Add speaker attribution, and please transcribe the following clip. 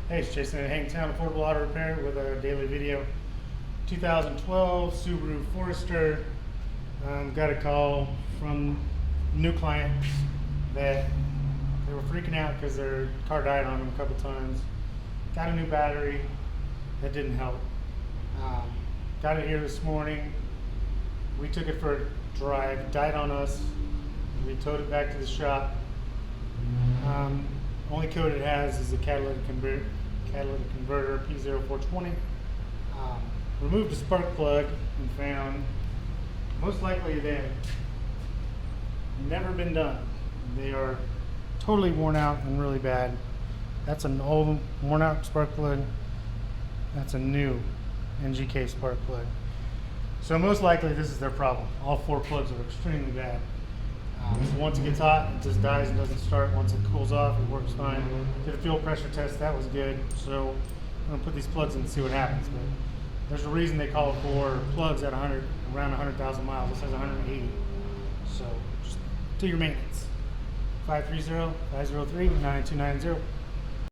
Speaker 1: Hey, it's Jason at Hangtown Affordable Auto Repair with a daily video. 2012 Subaru Forester. Got a call from a new client that they were freaking out because their car died on them a couple times. Got a new battery. That didn't help. Got it here this morning. We took it for a drive. It died on us. We towed it back to the shop. Only code it has is a catalytic converter P0420. Removed the spark plug and found most likely they've never been done. They are totally worn out and really bad. That's an old worn out spark plug. That's a new NGK spark plug. So most likely this is their problem. All four plugs are extremely bad. So once it gets hot, it just dies and doesn't start. Once it cools off, it works fine. Did a fuel pressure test, that was good. So I'm gonna put these plugs in and see what happens. But there's a reason they call for plugs at around 100,000 miles. This has 180. So just do your maintenance. 530-503-9290.